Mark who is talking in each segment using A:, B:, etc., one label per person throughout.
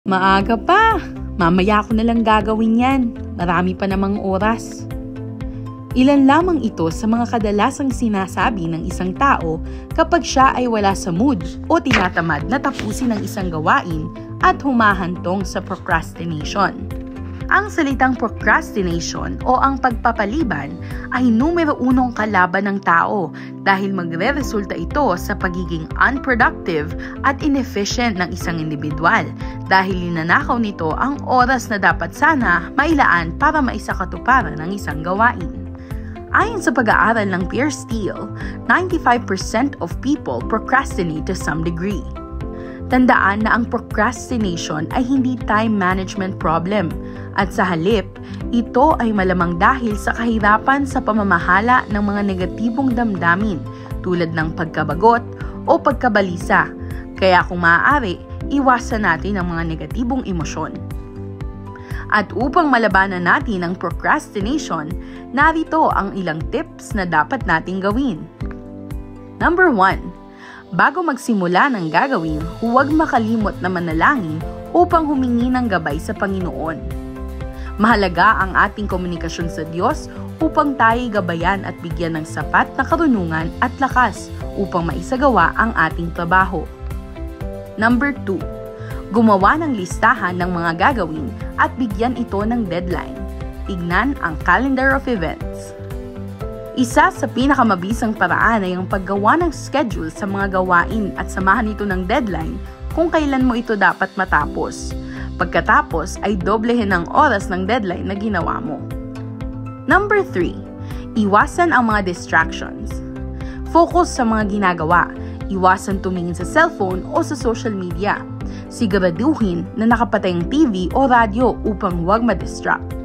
A: Maaga pa. Mamaya ko na lang gagawin yan. Marami pa namang oras. Ilan lamang ito sa mga kadalasang sinasabi ng isang tao kapag siya ay wala sa mood o tinatamad na tapusin ang isang gawain at humahantong sa procrastination. Ang salitang procrastination o ang pagpapaliban ay numero 1 kalaban ng tao dahil magre-resulta ito sa pagiging unproductive at inefficient ng isang individual dahil linanakaw nito ang oras na dapat sana mailaan para maisakatuparan ng isang gawain. Ayon sa pag-aaral ng Peer Steele, 95% of people procrastinate to some degree. Tandaan na ang procrastination ay hindi time management problem at sa halip, ito ay malamang dahil sa kahirapan sa pamamahala ng mga negatibong damdamin tulad ng pagkabagot o pagkabalisa. Kaya kung maaari, iwasan natin ang mga negatibong emosyon. At upang malabanan natin ang procrastination, narito ang ilang tips na dapat nating gawin. Number 1. Bago magsimula ng gagawin, huwag makalimot na manalangin upang humingi ng gabay sa Panginoon. Mahalaga ang ating komunikasyon sa Diyos upang tayo gabayan at bigyan ng sapat na karunungan at lakas upang maisagawa ang ating trabaho. Number 2. Gumawa ng listahan ng mga gagawin at bigyan ito ng deadline. Tignan ang calendar of events. Isa sa pinakamabisang paraan ay ang paggawa ng schedule sa mga gawain at samahan ito ng deadline kung kailan mo ito dapat matapos. Pagkatapos ay doblehin ang oras ng deadline na ginawa mo. Number 3. Iwasan ang mga distractions. Focus sa mga ginagawa. Iwasan tumingin sa cellphone o sa social media. Siguraduhin na nakapatay ang TV o radyo upang huwag ma-distract.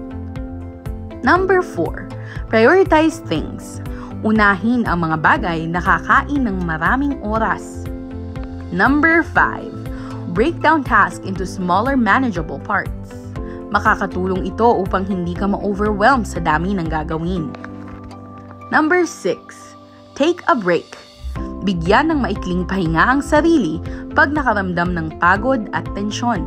A: Number 4. Prioritize things. Unahin ang mga bagay na kakain ng maraming oras. Number 5. Break down tasks into smaller manageable parts. Makakatulong ito upang hindi ka ma-overwhelm sa dami ng gagawin. Number 6. Take a break. Bigyan ng maikling pahinga ang sarili pag nakaramdam ng pagod at tensyon.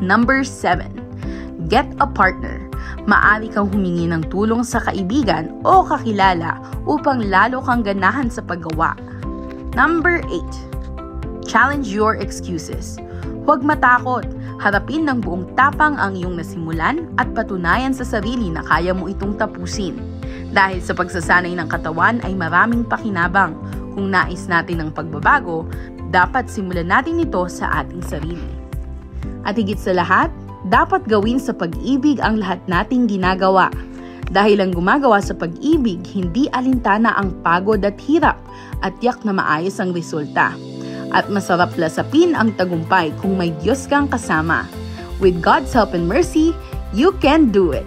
A: Number 7. Get a partner. Maaari kang humingi ng tulong sa kaibigan o kakilala upang lalo kang ganahan sa paggawa. Number 8. Challenge your excuses. Huwag matakot. Harapin ng buong tapang ang iyong nasimulan at patunayan sa sarili na kaya mo itong tapusin. Dahil sa pagsasanay ng katawan ay maraming pakinabang. Kung nais natin ng pagbabago, dapat simulan natin ito sa ating sarili. At higit sa lahat, dapat gawin sa pag-ibig ang lahat nating ginagawa. Dahil ang gumagawa sa pag-ibig, hindi alintana ang pagod at hirap at tiyak na maayos ang resulta. At masarap lasapin ang tagumpay kung may Diyos kang kasama. With God's help and mercy, you can do it!